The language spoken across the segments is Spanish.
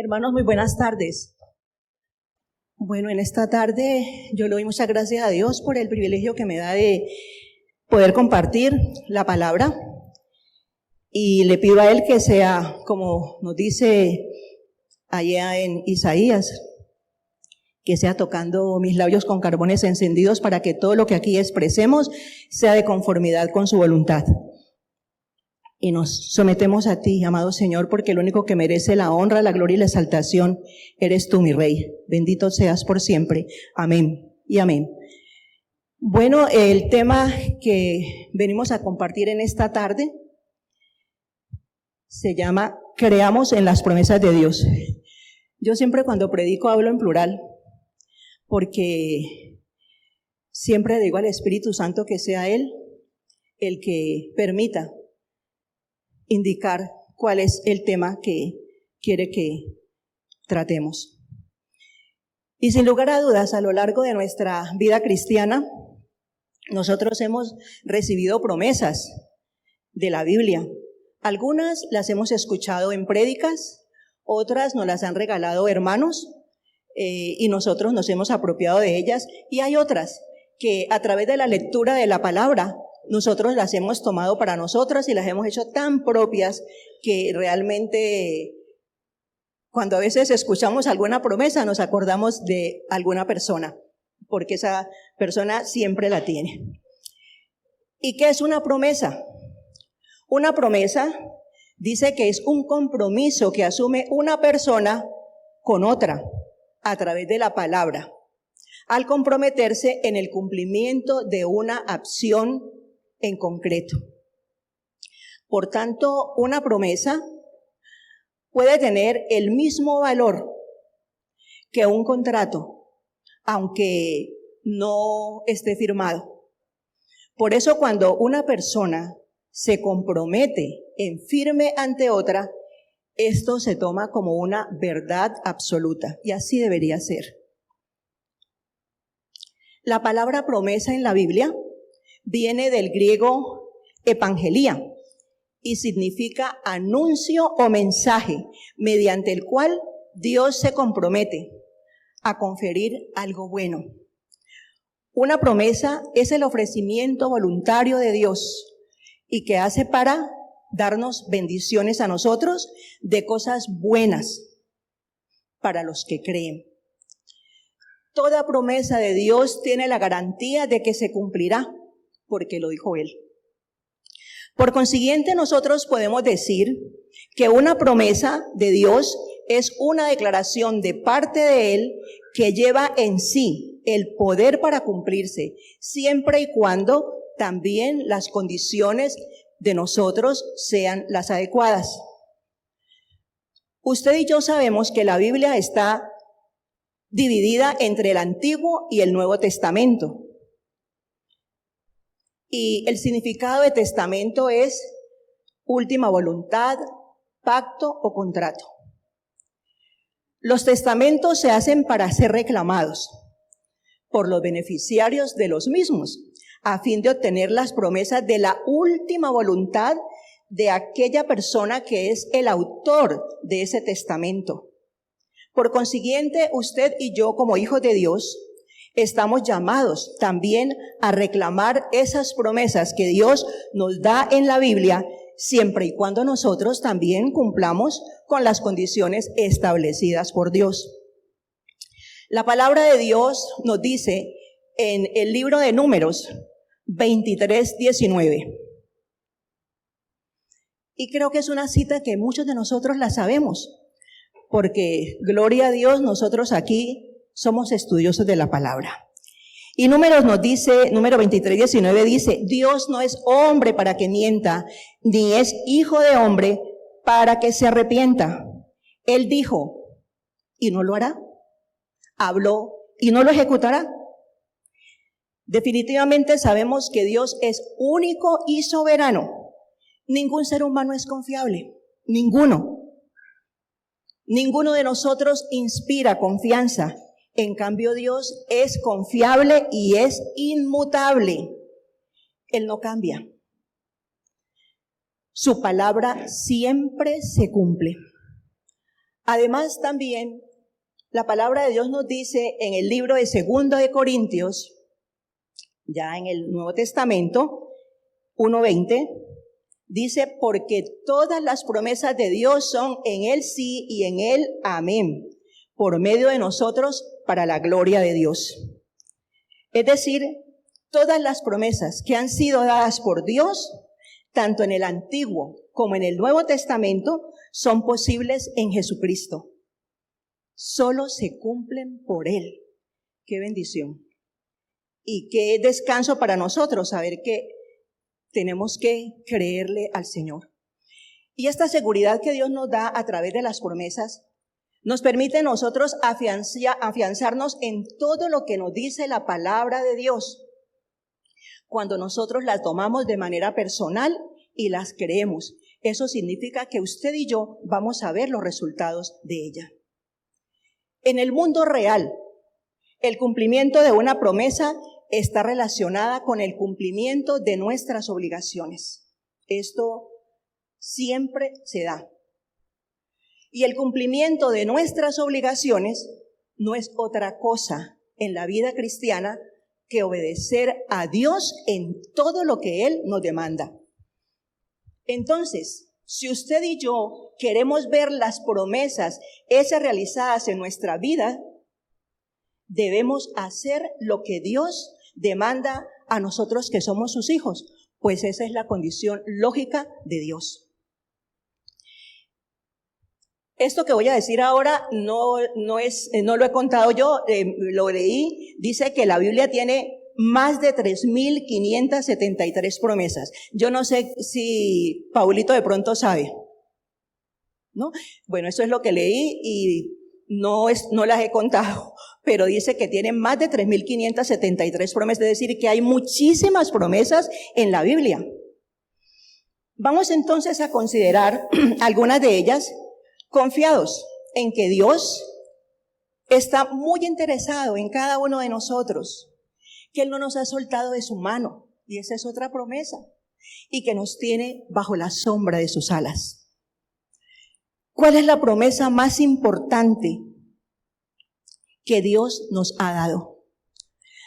Hermanos, muy buenas tardes. Bueno, en esta tarde yo le doy muchas gracias a Dios por el privilegio que me da de poder compartir la palabra. Y le pido a Él que sea, como nos dice allá en Isaías, que sea tocando mis labios con carbones encendidos para que todo lo que aquí expresemos sea de conformidad con su voluntad. Y nos sometemos a ti, amado Señor, porque el único que merece la honra, la gloria y la exaltación eres tú, mi Rey. Bendito seas por siempre. Amén y amén. Bueno, el tema que venimos a compartir en esta tarde se llama Creamos en las promesas de Dios. Yo siempre cuando predico hablo en plural, porque siempre digo al Espíritu Santo que sea Él el que permita indicar cuál es el tema que quiere que tratemos. Y sin lugar a dudas, a lo largo de nuestra vida cristiana, nosotros hemos recibido promesas de la Biblia. Algunas las hemos escuchado en prédicas, otras nos las han regalado hermanos y nosotros nos hemos apropiado de ellas, y hay otras que a través de la lectura de la palabra nosotros las hemos tomado para nosotras y las hemos hecho tan propias que realmente cuando a veces escuchamos alguna promesa nos acordamos de alguna persona, porque esa persona siempre la tiene. ¿Y qué es una promesa? Una promesa dice que es un compromiso que asume una persona con otra a través de la palabra, al comprometerse en el cumplimiento de una acción en concreto. Por tanto, una promesa puede tener el mismo valor que un contrato, aunque no esté firmado. Por eso, cuando una persona se compromete en firme ante otra, esto se toma como una verdad absoluta, y así debería ser. La palabra promesa en la Biblia viene del griego evangelía y significa anuncio o mensaje mediante el cual Dios se compromete a conferir algo bueno. Una promesa es el ofrecimiento voluntario de Dios y que hace para darnos bendiciones a nosotros de cosas buenas para los que creen. Toda promesa de Dios tiene la garantía de que se cumplirá, porque lo dijo Él. Por consiguiente, nosotros podemos decir que una promesa de Dios es una declaración de parte de Él que lleva en sí el poder para cumplirse, siempre y cuando también las condiciones de nosotros sean las adecuadas. Usted y yo sabemos que la Biblia está dividida entre el Antiguo y el Nuevo Testamento. Y el significado de testamento es última voluntad, pacto o contrato. Los testamentos se hacen para ser reclamados por los beneficiarios de los mismos, a fin de obtener las promesas de la última voluntad de aquella persona que es el autor de ese testamento. Por consiguiente, usted y yo, como hijos de Dios, estamos llamados también a reclamar esas promesas que Dios nos da en la Biblia, siempre y cuando nosotros también cumplamos con las condiciones establecidas por Dios. La palabra de Dios nos dice en el libro de Números 23:19. Y creo que es una cita que muchos de nosotros la sabemos, porque, gloria a Dios, nosotros aquí somos estudiosos de la palabra. Y Números nos dice, número 23:19 dice, Dios no es hombre para que mienta, ni es hijo de hombre para que se arrepienta. Él dijo, y no lo hará. Habló, y no lo ejecutará. Definitivamente sabemos que Dios es único y soberano. Ningún ser humano es confiable, ninguno. Ninguno de nosotros inspira confianza. En cambio, Dios es confiable y es inmutable. Él no cambia. Su palabra siempre se cumple. Además, también la palabra de Dios nos dice en el libro de 2 de Corintios, ya en el Nuevo Testamento, 1:20, dice, porque todas las promesas de Dios son en Él sí y en Él amén, por medio de nosotros para la gloria de Dios. Es decir, todas las promesas que han sido dadas por Dios, tanto en el Antiguo como en el Nuevo Testamento, son posibles en Jesucristo. Solo se cumplen por Él. ¡Qué bendición! Y qué descanso para nosotros saber que tenemos que creerle al Señor. Y esta seguridad que Dios nos da a través de las promesas nos permite a nosotros afianzarnos en todo lo que nos dice la palabra de Dios, cuando nosotros las tomamos de manera personal y las creemos. Eso significa que usted y yo vamos a ver los resultados de ella. En el mundo real, el cumplimiento de una promesa está relacionada con el cumplimiento de nuestras obligaciones. Esto siempre se da. Y el cumplimiento de nuestras obligaciones no es otra cosa en la vida cristiana que obedecer a Dios en todo lo que Él nos demanda. Entonces, si usted y yo queremos ver las promesas esas realizadas en nuestra vida, debemos hacer lo que Dios demanda a nosotros que somos sus hijos, pues esa es la condición lógica de Dios. Esto que voy a decir ahora no lo he contado yo, lo leí, dice que la Biblia tiene más de 3.573 promesas. Yo no sé si Paulito de pronto sabe, ¿no? Bueno, eso es lo que leí y no las he contado, pero dice que tiene más de 3.573 promesas, es decir, que hay muchísimas promesas en la Biblia. Vamos entonces a considerar algunas de ellas, confiados en que Dios está muy interesado en cada uno de nosotros, que Él no nos ha soltado de su mano, y esa es otra promesa, y que nos tiene bajo la sombra de sus alas. ¿Cuál es la promesa más importante que Dios nos ha dado?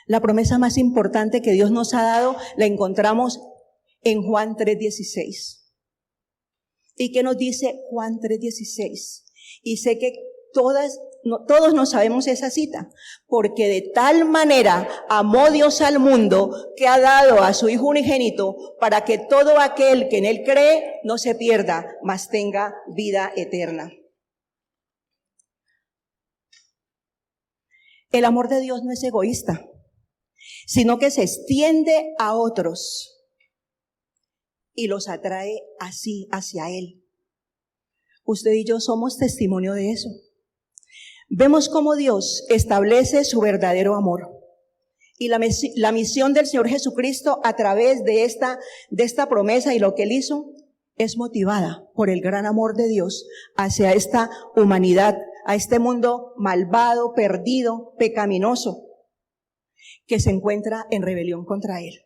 La promesa más importante que Dios nos ha dado la encontramos en Juan 3:16. ¿Y qué nos dice Juan 3:16? Y sé que todos no sabemos esa cita, porque de tal manera amó Dios al mundo que ha dado a su Hijo unigénito para que todo aquel que en Él cree no se pierda, mas tenga vida eterna. El amor de Dios no es egoísta, sino que se extiende a otros y los atrae así hacia Él. Usted y yo somos testimonio de eso. Vemos cómo Dios establece su verdadero amor. Y la misión del Señor Jesucristo a través de esta promesa y lo que Él hizo es motivada por el gran amor de Dios hacia esta humanidad, a este mundo malvado, perdido, pecaminoso, que se encuentra en rebelión contra Él.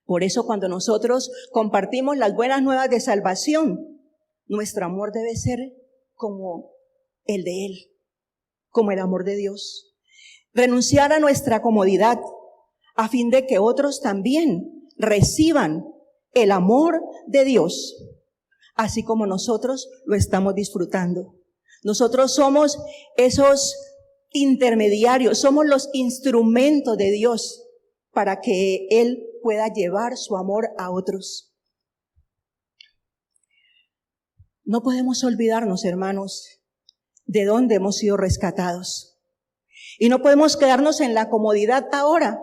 Por eso cuando nosotros compartimos las buenas nuevas de salvación, nuestro amor debe ser como el de Él, como el amor de Dios. Renunciar a nuestra comodidad a fin de que otros también reciban el amor de Dios, así como nosotros lo estamos disfrutando. Nosotros somos esos intermediarios, somos los instrumentos de Dios para que Él pueda llevar su amor a otros. No podemos olvidarnos, hermanos, de dónde hemos sido rescatados. Y no podemos quedarnos en la comodidad ahora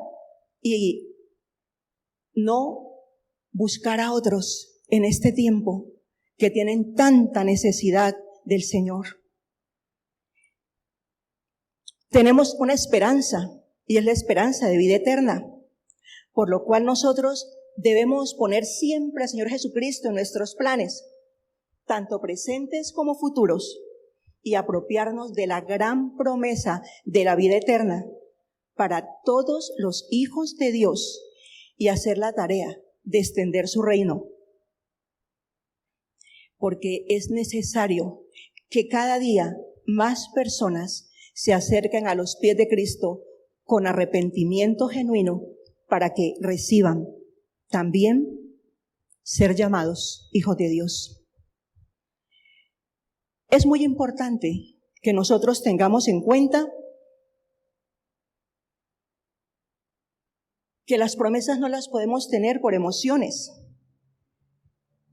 y no buscar a otros en este tiempo que tienen tanta necesidad del Señor. Tenemos una esperanza y es la esperanza de vida eterna, por lo cual nosotros debemos poner siempre al Señor Jesucristo en nuestros planes, tanto presentes como futuros, y apropiarnos de la gran promesa de la vida eterna para todos los hijos de Dios y hacer la tarea de extender su reino. Porque es necesario que cada día más personas se acerquen a los pies de Cristo con arrepentimiento genuino para que reciban también ser llamados hijos de Dios. Es muy importante que nosotros tengamos en cuenta que las promesas no las podemos tener por emociones,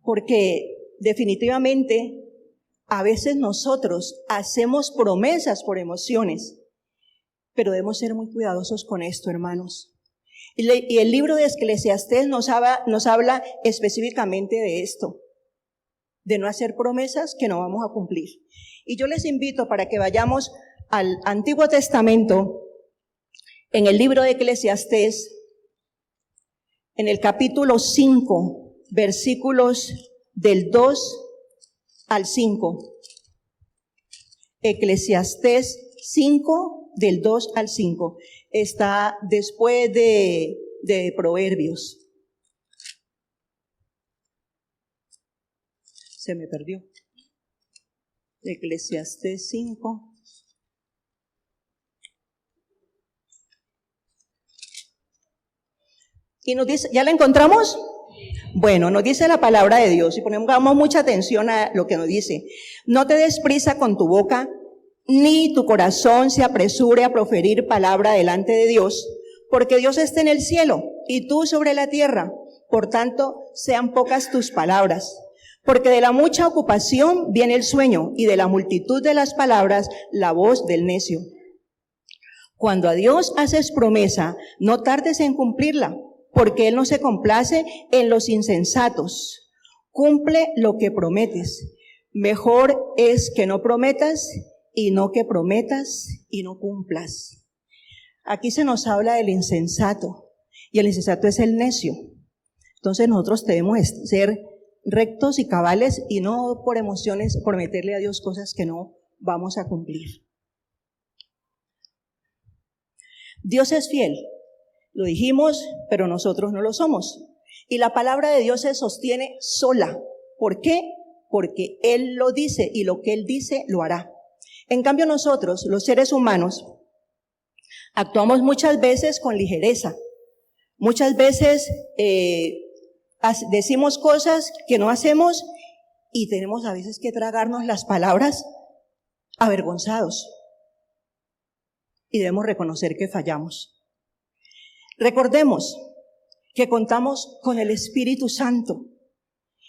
porque definitivamente a veces nosotros hacemos promesas por emociones, pero debemos ser muy cuidadosos con esto, hermanos. Y el libro de Eclesiastés nos habla específicamente de esto, de no hacer promesas que no vamos a cumplir. Y yo les invito para que vayamos al Antiguo Testamento, en el libro de Eclesiastés, en el capítulo 5, versículos del 2 al 5. Eclesiastés 5, del 2 al 5. Está después de Proverbios. Se me perdió. Eclesiastés 5. Y nos dice, ¿ya la encontramos? Bueno, nos dice la palabra de Dios y pongamos mucha atención a lo que nos dice. No te des prisa con tu boca, ni tu corazón se apresure a proferir palabra delante de Dios, porque Dios está en el cielo y tú sobre la tierra. Por tanto, sean pocas tus palabras. Porque de la mucha ocupación viene el sueño y de la multitud de las palabras la voz del necio. Cuando a Dios haces promesa, no tardes en cumplirla, porque Él no se complace en los insensatos. Cumple lo que prometes. Mejor es que no prometas y no que prometas y no cumplas. Aquí se nos habla del insensato, y el insensato es el necio. Entonces nosotros debemos ser rectos y cabales y no por emociones prometerle a Dios cosas que no vamos a cumplir. Dios es fiel. Lo dijimos, pero nosotros no lo somos. Y la palabra de Dios se sostiene sola. ¿Por qué? Porque Él lo dice y lo que Él dice lo hará. En cambio nosotros, los seres humanos, actuamos muchas veces con ligereza. Muchas veces decimos cosas que no hacemos y tenemos a veces que tragarnos las palabras avergonzados. Y debemos reconocer que fallamos. Recordemos que contamos con el Espíritu Santo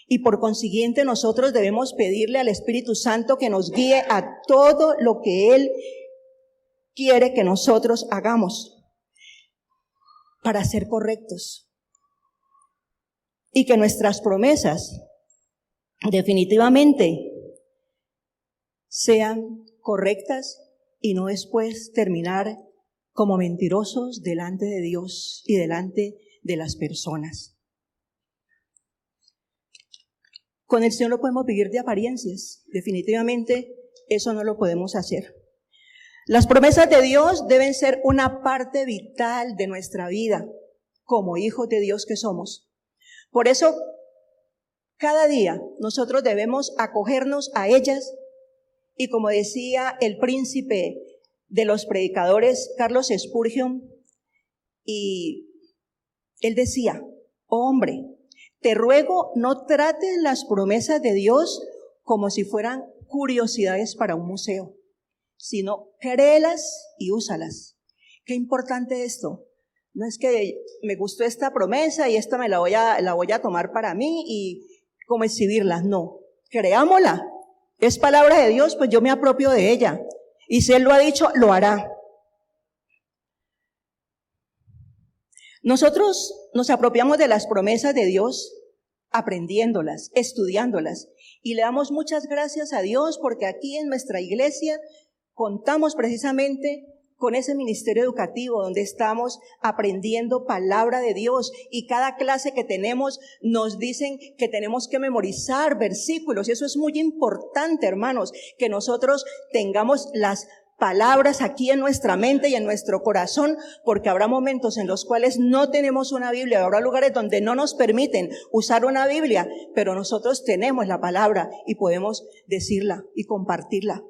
y por consiguiente nosotros debemos pedirle al Espíritu Santo que nos guíe a todo lo que Él quiere que nosotros hagamos para ser correctos y que nuestras promesas definitivamente sean correctas y no después terminar como mentirosos delante de Dios y delante de las personas. Con el Señor no podemos vivir de apariencias. Definitivamente eso no lo podemos hacer. Las promesas de Dios deben ser una parte vital de nuestra vida como hijos de Dios que somos. Por eso, cada día nosotros debemos acogernos a ellas y como decía el príncipe de los predicadores, Carlos Spurgeon, y él decía, oh hombre, te ruego no trates las promesas de Dios como si fueran curiosidades para un museo, sino créelas y úsalas. Qué importante esto. No es que me gustó esta promesa y esta me la voy a tomar para mí y como exhibirla. No, creámosla. Es palabra de Dios, pues yo me apropio de ella. Y si Él lo ha dicho, lo hará. Nosotros nos apropiamos de las promesas de Dios aprendiéndolas, estudiándolas. Y le damos muchas gracias a Dios porque aquí en nuestra iglesia contamos precisamente con ese ministerio educativo donde estamos aprendiendo palabra de Dios y cada clase que tenemos nos dicen que tenemos que memorizar versículos y eso es muy importante, hermanos, que nosotros tengamos las palabras aquí en nuestra mente y en nuestro corazón, porque habrá momentos en los cuales no tenemos una Biblia, habrá lugares donde no nos permiten usar una Biblia, pero nosotros tenemos la palabra y podemos decirla y compartirla.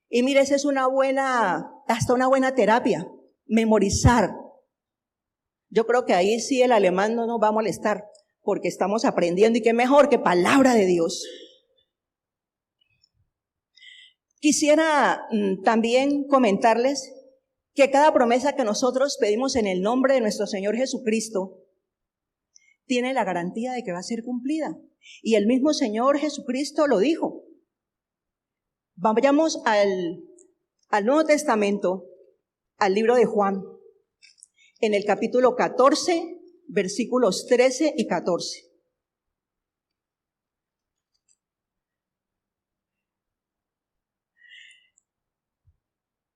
Y mire, esa es hasta una buena terapia, memorizar. Yo creo que ahí sí el alemán no nos va a molestar, porque estamos aprendiendo, y qué mejor que palabra de Dios. Quisiera también comentarles que cada promesa que nosotros pedimos en el nombre de nuestro Señor Jesucristo tiene la garantía de que va a ser cumplida. Y el mismo Señor Jesucristo lo dijo. Vayamos al Nuevo Testamento, al libro de Juan, en el capítulo 14, versículos 13 y 14.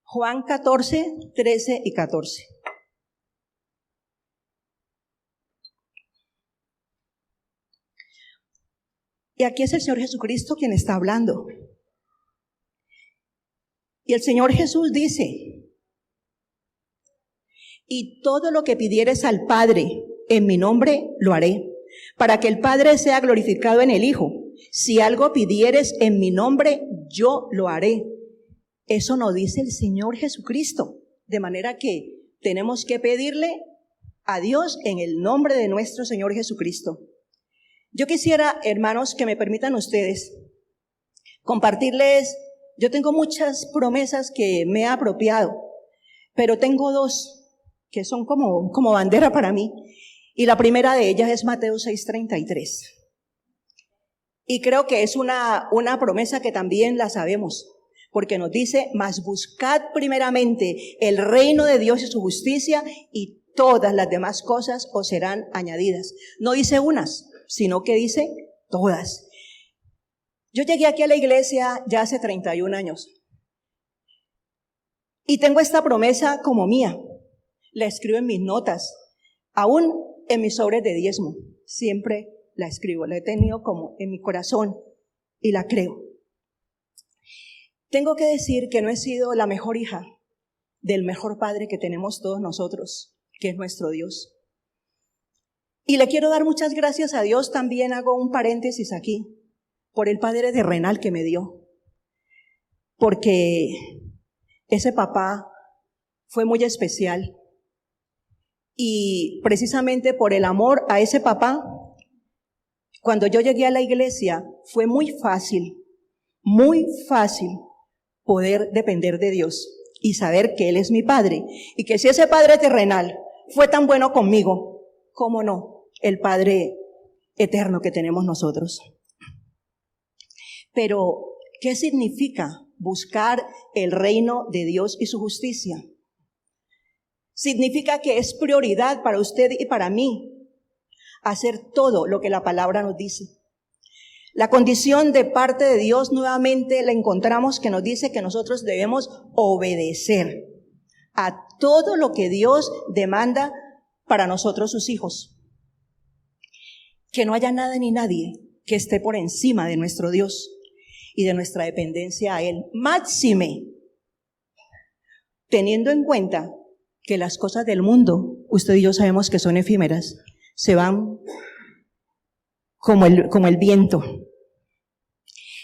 Juan 14, 13 y 14. Y aquí es el Señor Jesucristo quien está hablando. Y el Señor Jesús dice: y todo lo que pidieres al Padre en mi nombre lo haré, para que el Padre sea glorificado en el Hijo. Si algo pidieres en mi nombre, yo lo haré. Eso nos dice el Señor Jesucristo, de manera que tenemos que pedirle a Dios en el nombre de nuestro Señor Jesucristo. Yo quisiera, hermanos, que me permitan ustedes compartirles. Yo tengo muchas promesas que me he apropiado, pero tengo dos que son como bandera para mí. Y la primera de ellas es Mateo 6:33. Y creo que es una promesa que también la sabemos, porque nos dice: mas buscad primeramente el reino de Dios y su justicia, y todas las demás cosas os serán añadidas. No dice unas, sino que dice todas. Yo llegué aquí a la iglesia ya hace 31 años. Y tengo esta promesa como mía. La escribo en mis notas, aún en mis sobres de diezmo. Siempre la escribo, la he tenido como en mi corazón y la creo. Tengo que decir que no he sido la mejor hija del mejor padre que tenemos todos nosotros, que es nuestro Dios. Y le quiero dar muchas gracias a Dios. También hago un paréntesis aquí, por el padre terrenal que me dio, porque ese papá fue muy especial, y precisamente por el amor a ese papá, cuando yo llegué a la iglesia fue muy fácil poder depender de Dios y saber que Él es mi Padre, y que si ese Padre terrenal fue tan bueno conmigo, ¿cómo no el Padre eterno que tenemos nosotros? Pero, ¿qué significa buscar el reino de Dios y su justicia? Significa que es prioridad para usted y para mí hacer todo lo que la palabra nos dice. La condición de parte de Dios nuevamente la encontramos, que nos dice que nosotros debemos obedecer a todo lo que Dios demanda para nosotros, sus hijos. Que no haya nada ni nadie que esté por encima de nuestro Dios y de nuestra dependencia a Él. Máxime, teniendo en cuenta que las cosas del mundo, usted y yo sabemos que son efímeras, se van como el viento.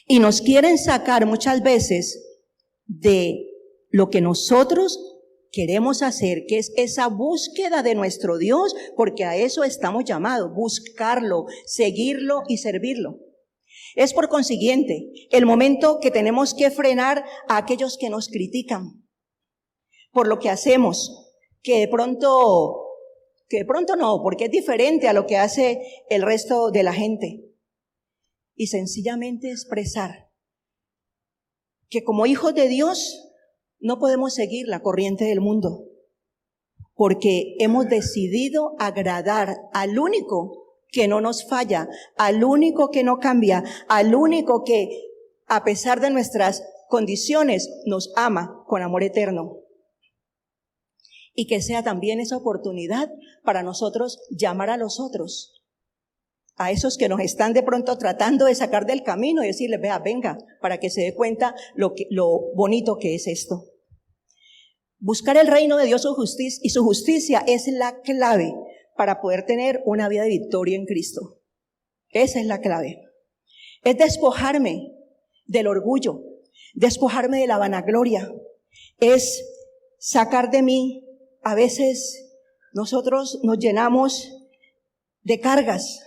Y nos quieren sacar muchas veces de lo que nosotros queremos hacer, que es esa búsqueda de nuestro Dios, porque a eso estamos llamados, buscarlo, seguirlo y servirlo. Es por consiguiente el momento que tenemos que frenar a aquellos que nos critican por lo que hacemos, que de pronto no, porque es diferente a lo que hace el resto de la gente. Y sencillamente expresar que como hijos de Dios no podemos seguir la corriente del mundo, porque hemos decidido agradar al único que no nos falla, al único que no cambia, al único que, a pesar de nuestras condiciones, nos ama con amor eterno. Y que sea también esa oportunidad para nosotros llamar a los otros a esos que nos están de pronto tratando de sacar del camino y decirles, vea, venga, para que se dé cuenta lo bonito que es esto. Buscar el reino de Dios y su justicia es la clave para poder tener una vida de victoria en Cristo. Esa es la clave. Es despojarme del orgullo, despojarme de la vanagloria, es sacar de mí. A veces nosotros nos llenamos de cargas,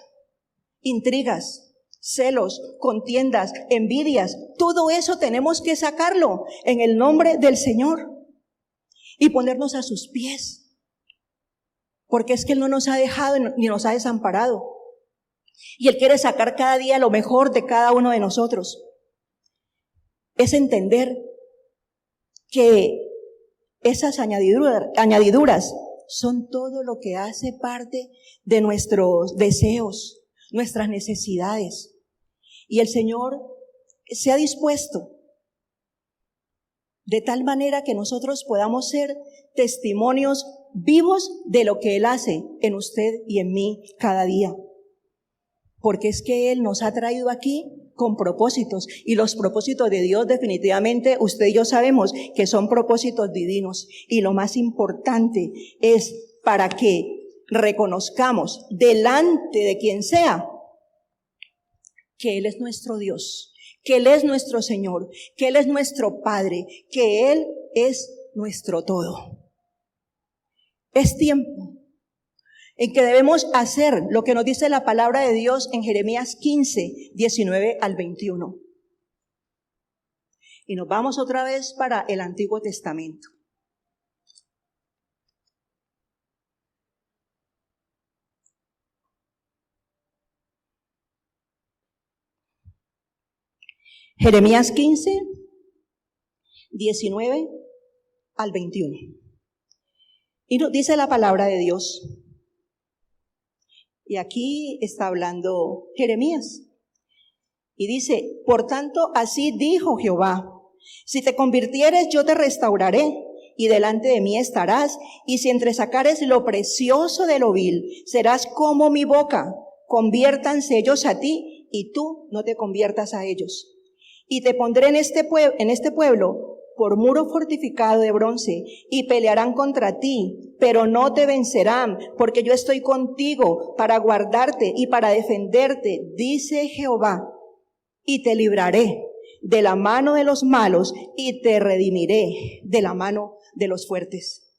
intrigas, celos, contiendas, envidias. Todo eso tenemos que sacarlo en el nombre del Señor y ponernos a sus pies, porque es que Él no nos ha dejado ni nos ha desamparado, y Él quiere sacar cada día lo mejor de cada uno de nosotros. Es entender que esas añadiduras son todo lo que hace parte de nuestros deseos, nuestras necesidades, y el Señor se ha dispuesto de tal manera que nosotros podamos ser testimonios vivos de lo que Él hace en usted y en mí cada día. Porque es que Él nos ha traído aquí con propósitos, y los propósitos de Dios definitivamente usted y yo sabemos que son propósitos divinos, y lo más importante es para que reconozcamos delante de quien sea que Él es nuestro Dios, que Él es nuestro Señor, que Él es nuestro Padre, que Él es nuestro todo. Es tiempo en que debemos hacer lo que nos dice la palabra de Dios en Jeremías 15, 19 al 21. Y nos vamos otra vez para el Antiguo Testamento. Jeremías 15, 19 al 21. Y nos dice la palabra de Dios. Y aquí está hablando Jeremías. Y dice, por tanto, así dijo Jehová, si te convirtieres, yo te restauraré, y delante de mí estarás, y si entresacares lo precioso de lo vil, serás como mi boca. Conviértanse ellos a ti, y tú no te conviertas a ellos. Y te pondré en este pueblo por muro fortificado de bronce, y pelearán contra ti, pero no te vencerán, porque yo estoy contigo para guardarte y para defenderte, dice Jehová. Y te libraré de la mano de los malos, y te redimiré de la mano de los fuertes.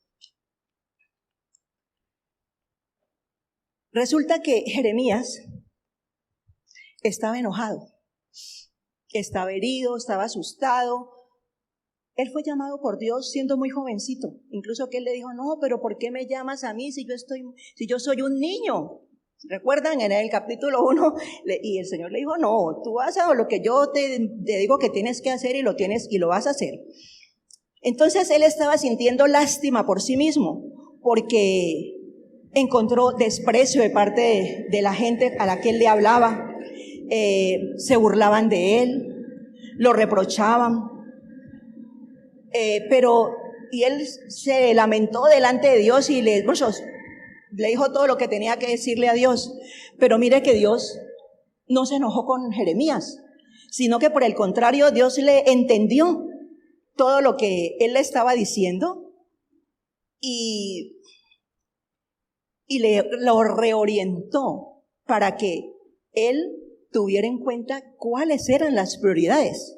Resulta que Jeremías estaba enojado, estaba herido, estaba asustado. Él fue llamado por Dios siendo muy jovencito, incluso que él le dijo, no, pero ¿por qué me llamas a mí si yo soy un niño? ¿Recuerdan en el capítulo 1? Y el Señor le dijo, no, tú vas a lo que yo te digo que tienes que hacer, y lo vas a hacer. Entonces él estaba sintiendo lástima por sí mismo, porque encontró desprecio de parte de la gente a la que él le hablaba. Se burlaban de él, lo reprochaban. Y él se lamentó delante de Dios y le dijo todo lo que tenía que decirle a Dios. Pero mire que Dios no se enojó con Jeremías, sino que por el contrario, Dios le entendió todo lo que él le estaba diciendo y lo reorientó para que él tuviera en cuenta cuáles eran las prioridades.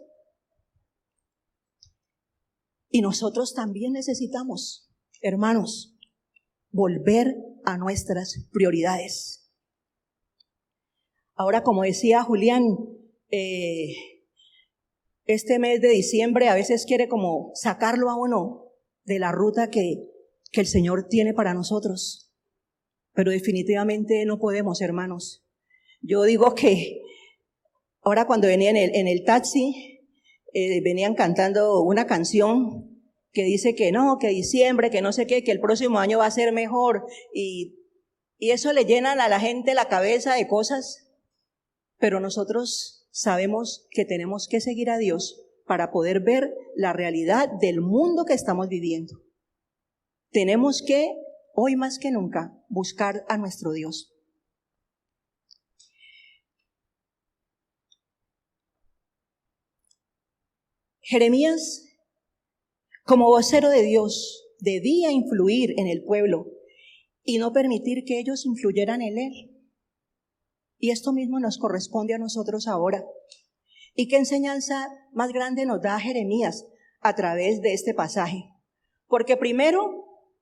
Y nosotros también necesitamos, hermanos, volver a nuestras prioridades. Ahora, como decía Julián, este mes de diciembre a veces quiere como sacarlo a uno de la ruta que el Señor tiene para nosotros. Pero definitivamente no podemos, hermanos. Yo digo que ahora cuando venía en el taxi, venían cantando una canción que dice que no, que diciembre, que no sé qué, que el próximo año va a ser mejor, y eso le llena a la gente la cabeza de cosas, pero nosotros sabemos que tenemos que seguir a Dios para poder ver la realidad del mundo que estamos viviendo. Tenemos que, hoy más que nunca, buscar a nuestro Dios. Jeremías, como vocero de Dios, debía influir en el pueblo y no permitir que ellos influyeran en él. Y esto mismo nos corresponde a nosotros ahora. ¿Y qué enseñanza más grande nos da Jeremías a través de este pasaje? Porque primero,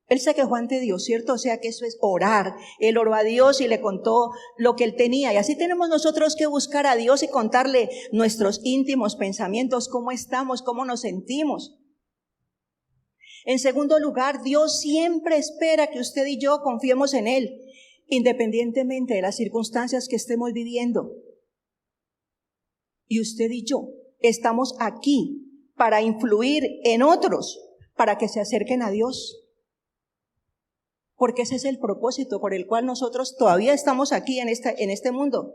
él se quejó ante Dios, ¿cierto? O sea que eso es orar. Él oró a Dios y le contó lo que él tenía. Y así tenemos nosotros que buscar a Dios y contarle nuestros íntimos pensamientos, cómo estamos, cómo nos sentimos. En segundo lugar, Dios siempre espera que usted y yo confiemos en Él, independientemente de las circunstancias que estemos viviendo. Y usted y yo estamos aquí para influir en otros, para que se acerquen a Dios. Porque ese es el propósito por el cual nosotros todavía estamos aquí en este mundo.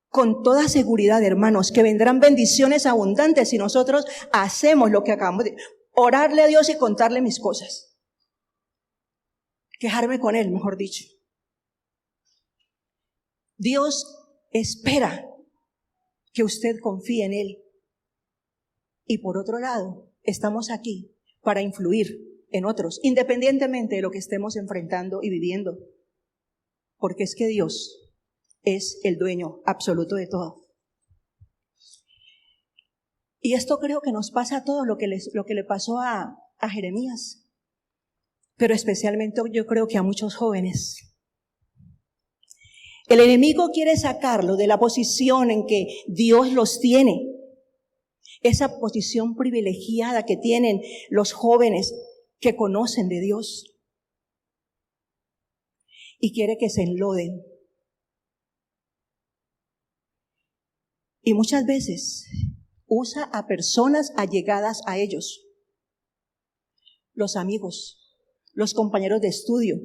Con toda seguridad, hermanos, que vendrán bendiciones abundantes si nosotros hacemos lo que acabamos de orarle a Dios y contarle mis cosas. Quejarme con Él, mejor dicho. Dios espera que usted confíe en Él. Y por otro lado, estamos aquí para influir en otros, independientemente de lo que estemos enfrentando y viviendo. Porque es que Dios es el dueño absoluto de todo. Y esto creo que nos pasa a todos, lo que le pasó a Jeremías. Pero especialmente yo creo que a muchos jóvenes. El enemigo quiere sacarlo de la posición en que Dios los tiene. Esa posición privilegiada que tienen los jóvenes que conocen de Dios. Y quiere que se enloden. Y muchas veces usa a personas allegadas a ellos. Los amigos, los compañeros de estudio,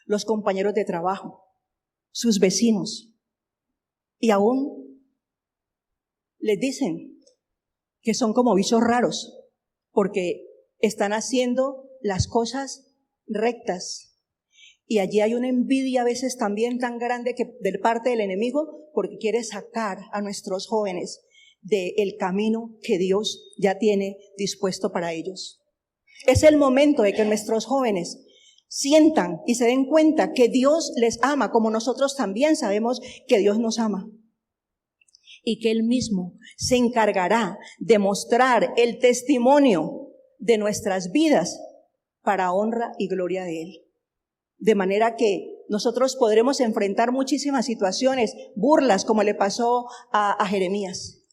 los compañeros de trabajo, sus vecinos. Y aún les dicen que son como bichos raros, porque están haciendo las cosas rectas. Y allí hay una envidia a veces también tan grande que de parte del enemigo, porque quiere sacar a nuestros jóvenes del camino que Dios ya tiene dispuesto para ellos. Es el momento de que nuestros jóvenes sientan y se den cuenta que Dios les ama, como nosotros también sabemos que Dios nos ama. Y que Él mismo se encargará de mostrar el testimonio de nuestras vidas para honra y gloria de Él. De manera que nosotros podremos enfrentar muchísimas situaciones, burlas, como le pasó a Jeremías.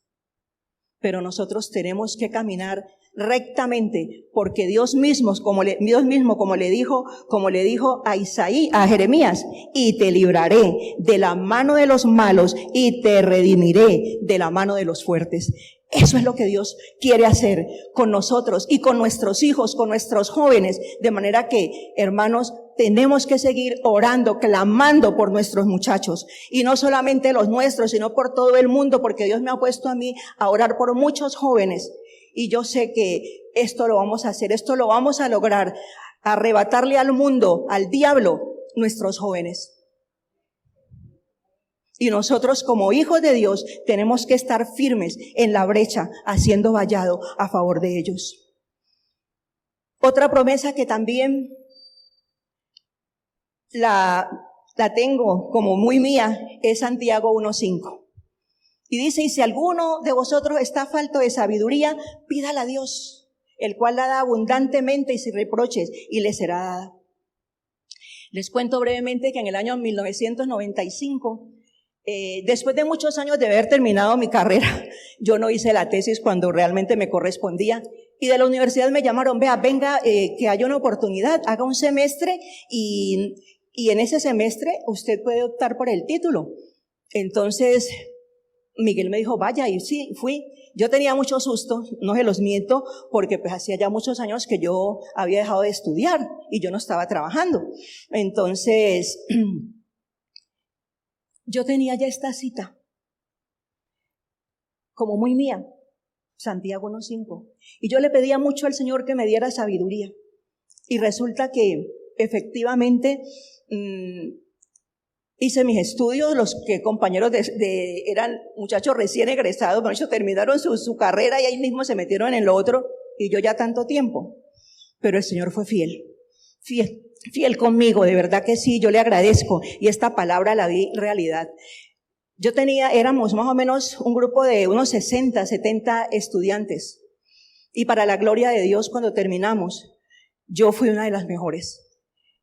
Pero nosotros tenemos que caminar rectamente, porque Dios mismo, como le dijo a Jeremías, y te libraré de la mano de los malos y te redimiré de la mano de los fuertes. Eso es lo que Dios quiere hacer con nosotros y con nuestros hijos, con nuestros jóvenes, de manera que, hermanos, tenemos que seguir orando, clamando por nuestros muchachos, y no solamente los nuestros, sino por todo el mundo, porque Dios me ha puesto a mí a orar por muchos jóvenes, y yo sé que esto lo vamos a hacer, esto lo vamos a lograr, arrebatarle al mundo, al diablo, nuestros jóvenes. Y nosotros como hijos de Dios tenemos que estar firmes en la brecha, haciendo vallado a favor de ellos. Otra promesa que también la tengo como muy mía es Santiago 1:5. Y dice, y si alguno de vosotros está falto de sabiduría, pídala a Dios, el cual la da abundantemente y sin reproches, y le será dada. Les cuento brevemente que en el año 1995, después de muchos años de haber terminado mi carrera, yo no hice la tesis cuando realmente me correspondía, y de la universidad me llamaron, venga, que haya una oportunidad, haga un semestre y en ese semestre usted puede optar por el título. Entonces Miguel me dijo, vaya, y sí, fui. Yo tenía mucho susto, no se los miento, porque pues hacía ya muchos años que yo había dejado de estudiar y yo no estaba trabajando. Entonces yo tenía ya esta cita como muy mía, Santiago 1:5, y yo le pedía mucho al Señor que me diera sabiduría, y resulta que efectivamente hice mis estudios, los que compañeros eran muchachos recién egresados, por eso terminaron su carrera y ahí mismo se metieron en lo otro, y yo ya tanto tiempo. Pero el Señor fue fiel conmigo, de verdad que sí, yo le agradezco, y esta palabra la vi realidad. Éramos más o menos un grupo de unos 60, 70 estudiantes, y para la gloria de Dios, cuando terminamos, yo fui una de las mejores,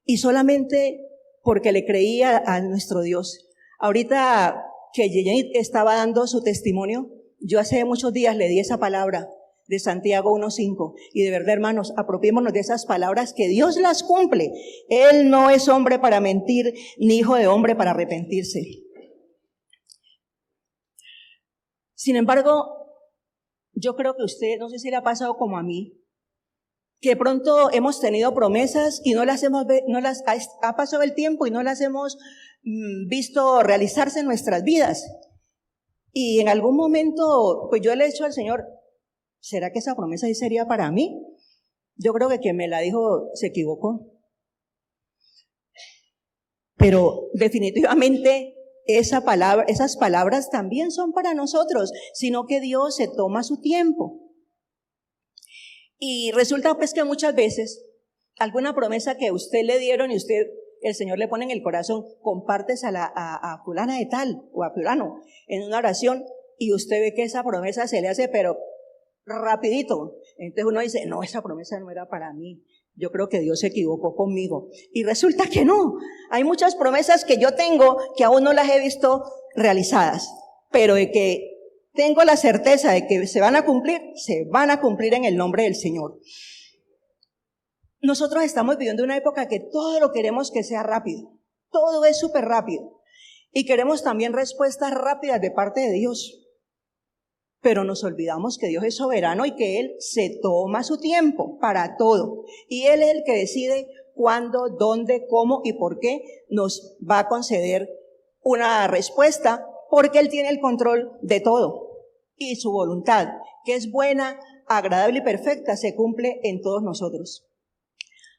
y solamente porque le creía a nuestro Dios. Ahorita que Jenny estaba dando su testimonio, yo hace muchos días le di esa palabra de Santiago 1:5, y de verdad, hermanos, apropiémonos de esas palabras, que Dios las cumple. Él no es hombre para mentir, ni hijo de hombre para arrepentirse. Sin embargo, yo creo que usted, no sé si le ha pasado como a mí, que de pronto hemos tenido promesas y ha pasado el tiempo y no las hemos visto realizarse en nuestras vidas. Y en algún momento, pues yo le he dicho al Señor, ¿será que esa promesa sí sería para mí? Yo creo que quien me la dijo se equivocó. Pero definitivamente esas palabras también son para nosotros, sino que Dios se toma su tiempo. Y resulta pues que muchas veces alguna promesa que usted le dieron y el Señor le pone en el corazón, compartes a fulana de tal o a fulano en una oración, y usted ve que esa promesa se le hace pero rapidito. Entonces uno dice, no, esa promesa no era para mí, yo creo que Dios se equivocó conmigo. Y resulta que no, hay muchas promesas que yo tengo que aún no las he visto realizadas, pero de que tengo la certeza de que se van a cumplir en el nombre del Señor. Nosotros estamos viviendo una época que todo lo queremos que sea rápido, todo es súper rápido, y queremos también respuestas rápidas de parte de Dios. Pero nos olvidamos que Dios es soberano y que Él se toma su tiempo para todo. Y Él es el que decide cuándo, dónde, cómo y por qué nos va a conceder una respuesta, porque Él tiene el control de todo. Y su voluntad, que es buena, agradable y perfecta, se cumple en todos nosotros.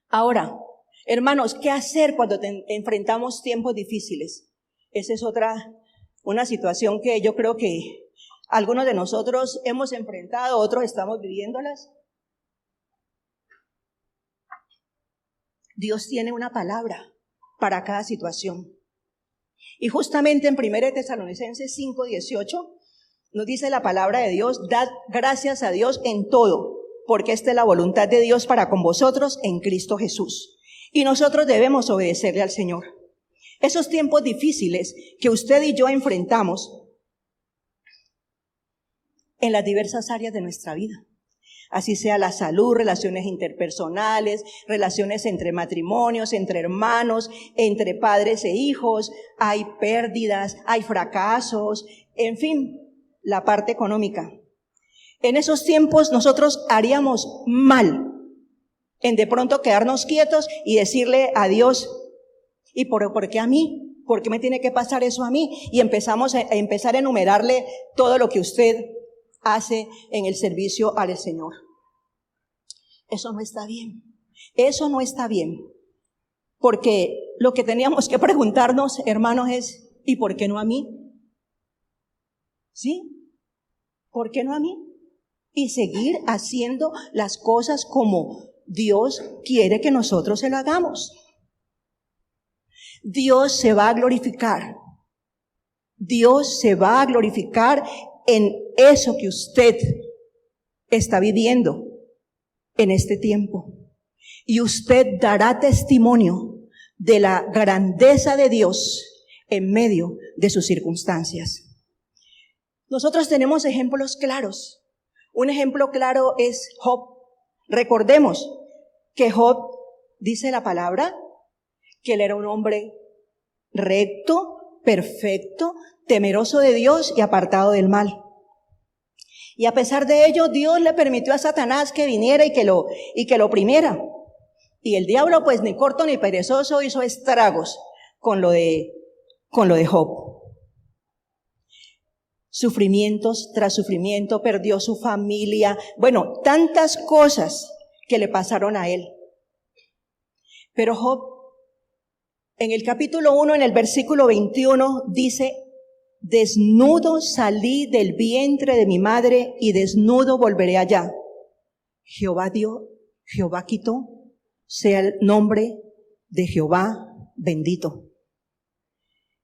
Ahora, hermanos, ¿qué hacer cuando enfrentamos tiempos difíciles? Esa es una situación que yo creo que algunos de nosotros hemos enfrentado, otros estamos viviéndolas. Dios tiene una palabra para cada situación. Y justamente en 1 Tesalonicenses 5:18 nos dice la palabra de Dios, dad gracias a Dios en todo, porque esta es la voluntad de Dios para con vosotros en Cristo Jesús. Y nosotros debemos obedecerle al Señor. Esos tiempos difíciles que usted y yo enfrentamos en las diversas áreas de nuestra vida, así sea la salud, relaciones interpersonales, relaciones entre matrimonios, entre hermanos, entre padres e hijos, hay pérdidas, hay fracasos, en fin, la parte económica. En esos tiempos nosotros haríamos mal en de pronto quedarnos quietos y decirle a Dios, ¿y por qué a mí? ¿Por qué me tiene que pasar eso a mí? Y empezamos a enumerarle todo lo que usted hace en el servicio al Señor. Eso no está bien. Eso no está bien. Porque lo que teníamos que preguntarnos, hermanos, es, ¿y por qué no a mí? ¿Sí? ¿Por qué no a mí? Y seguir haciendo las cosas como Dios quiere que nosotros se lo hagamos. Dios se va a glorificar. Dios se va a glorificar en eso que usted está viviendo en este tiempo. Y usted dará testimonio de la grandeza de Dios en medio de sus circunstancias. Nosotros tenemos ejemplos claros. Un ejemplo claro es Job. Recordemos que Job, dice la palabra, que él era un hombre recto, perfecto, temeroso de Dios y apartado del mal. Y a pesar de ello, Dios le permitió a Satanás que viniera y que lo oprimiera. Y el diablo, pues ni corto ni perezoso, hizo estragos con lo de Job. Sufrimientos tras sufrimiento, perdió su familia, bueno, tantas cosas que le pasaron a él. Pero Job En el capítulo 1, en el versículo 21, dice: desnudo salí del vientre de mi madre y desnudo volveré allá. Jehová dio, Jehová quitó, sea el nombre de Jehová bendito.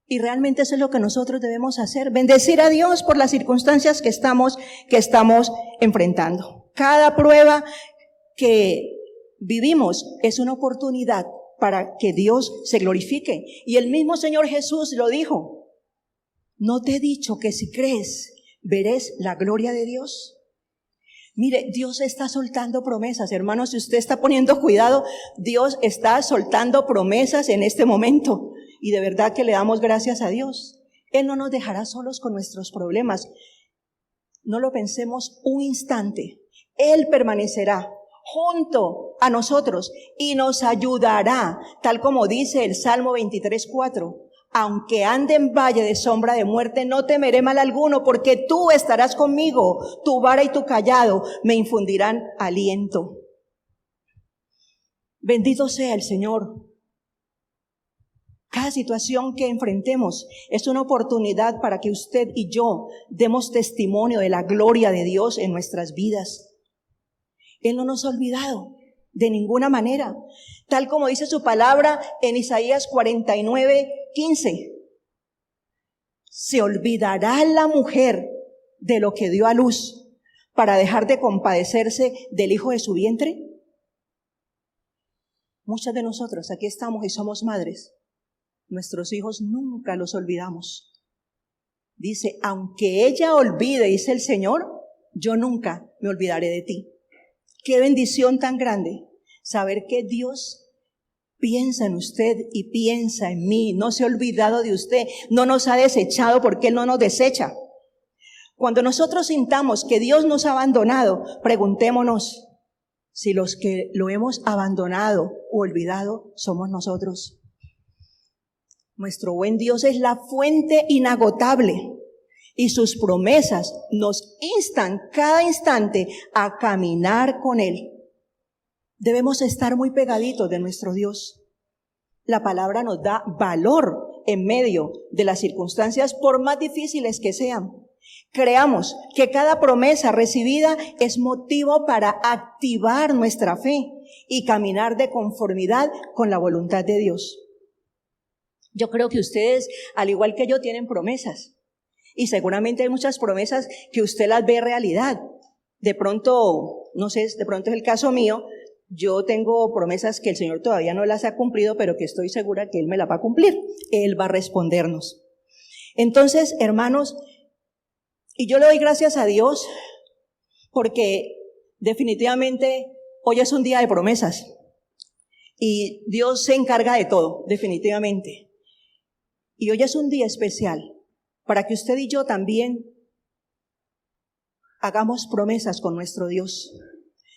Y realmente eso es lo que nosotros debemos hacer, bendecir a Dios por las circunstancias que estamos enfrentando. Cada prueba que vivimos es una oportunidad para que Dios se glorifique. Y el mismo Señor Jesús lo dijo: ¿no te he dicho que si crees verás la gloria de Dios? Mire, Dios está soltando promesas, hermanos. Si usted está poniendo cuidado, Dios está soltando promesas en este momento. Y de verdad que le damos gracias a Dios. Él no nos dejará solos con nuestros problemas. No lo pensemos un instante. Él permanecerá junto a nosotros y nos ayudará, tal como dice el Salmo 23:4. Aunque ande en valle de sombra de muerte, no temeré mal alguno, porque tú estarás conmigo. Tu vara y tu cayado me infundirán aliento. Bendito sea el Señor. Cada situación que enfrentemos es una oportunidad para que usted y yo demos testimonio de la gloria de Dios en nuestras vidas. Él no nos ha olvidado de ninguna manera, tal como dice su palabra en Isaías 49:15. ¿Se olvidará la mujer de lo que dio a luz para dejar de compadecerse del hijo de su vientre? Muchas de nosotros aquí estamos y somos madres. Nuestros hijos nunca los olvidamos. Dice: aunque ella olvide, dice el Señor, yo nunca me olvidaré de ti. Qué bendición tan grande saber que Dios piensa en usted y piensa en mí. No se ha olvidado de usted, no nos ha desechado, porque Él no nos desecha. Cuando nosotros sintamos que Dios nos ha abandonado, preguntémonos si los que lo hemos abandonado o olvidado somos nosotros. Nuestro buen Dios es la fuente inagotable y sus promesas nos instan cada instante a caminar con Él. Debemos estar muy pegaditos de nuestro Dios. La palabra nos da valor en medio de las circunstancias, por más difíciles que sean. Creamos que cada promesa recibida es motivo para activar nuestra fe y caminar de conformidad con la voluntad de Dios. Yo creo que ustedes, al igual que yo, tienen promesas. Y seguramente hay muchas promesas que usted las ve realidad. De pronto, no sé, de pronto es el caso mío. Yo tengo promesas que el Señor todavía no las ha cumplido, pero que estoy segura que Él me las va a cumplir. Él va a respondernos. Entonces, hermanos, y yo le doy gracias a Dios porque definitivamente hoy es un día de promesas. Y Dios se encarga de todo, definitivamente. Y hoy es un día especial para que usted y yo también hagamos promesas con nuestro Dios.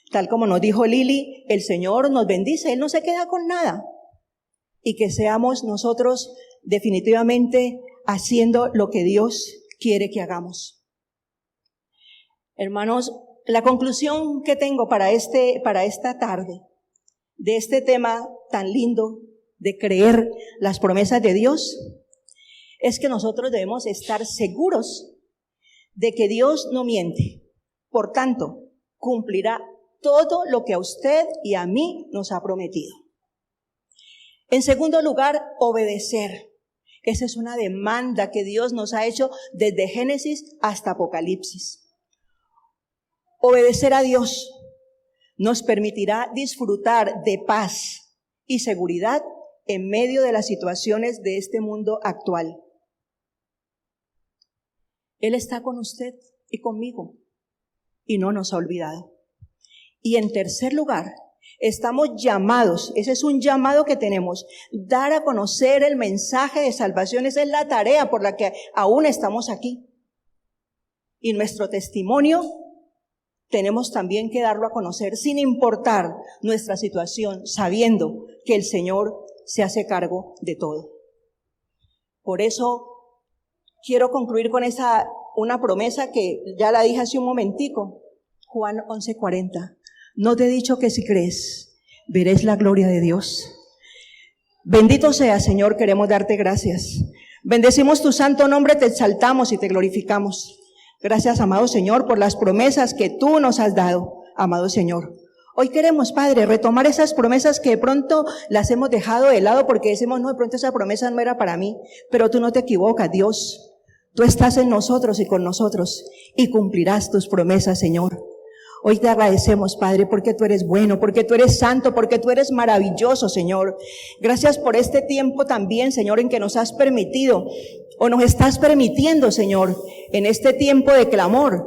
Tal como nos dijo Lili, el Señor nos bendice, Él no se queda con nada. Y que seamos nosotros definitivamente haciendo lo que Dios quiere que hagamos. Hermanos, la conclusión que tengo para esta tarde, de este tema tan lindo de creer las promesas de Dios, es que nosotros debemos estar seguros de que Dios no miente. Por tanto, cumplirá todo lo que a usted y a mí nos ha prometido. En segundo lugar, obedecer. Esa es una demanda que Dios nos ha hecho desde Génesis hasta Apocalipsis. Obedecer a Dios nos permitirá disfrutar de paz y seguridad en medio de las situaciones de este mundo actual. Él está con usted y conmigo y no nos ha olvidado. Y en tercer lugar, estamos llamados, ese es un llamado que tenemos, dar a conocer el mensaje de salvación. Esa es la tarea por la que aún estamos aquí. Y nuestro testimonio tenemos también que darlo a conocer sin importar nuestra situación, sabiendo que el Señor se hace cargo de todo. Por eso quiero concluir con una promesa que ya la dije hace un momentico. Juan 11:40. ¿No te he dicho que si crees, verás la gloria de Dios? Bendito sea, Señor, queremos darte gracias. Bendecimos tu santo nombre, te exaltamos y te glorificamos. Gracias, amado Señor, por las promesas que tú nos has dado, amado Señor. Hoy queremos, Padre, retomar esas promesas que de pronto las hemos dejado de lado porque decimos, no, de pronto esa promesa no era para mí. Pero tú no te equivocas, Dios. Tú estás en nosotros y con nosotros y cumplirás tus promesas, Señor. Hoy te agradecemos, Padre, porque tú eres bueno, porque tú eres santo, porque tú eres maravilloso, Señor. Gracias por este tiempo también, Señor, en que nos has permitido o nos estás permitiendo, Señor, en este tiempo de clamor,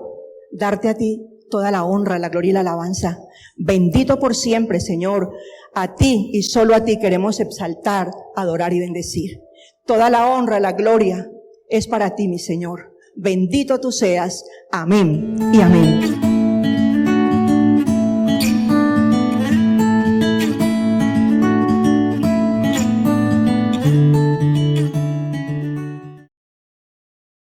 darte a ti toda la honra, la gloria y la alabanza. Bendito por siempre, Señor. A ti y solo a ti queremos exaltar, adorar y bendecir. Toda la honra, la gloria es para ti, mi Señor. Bendito tú seas. Amén y amén.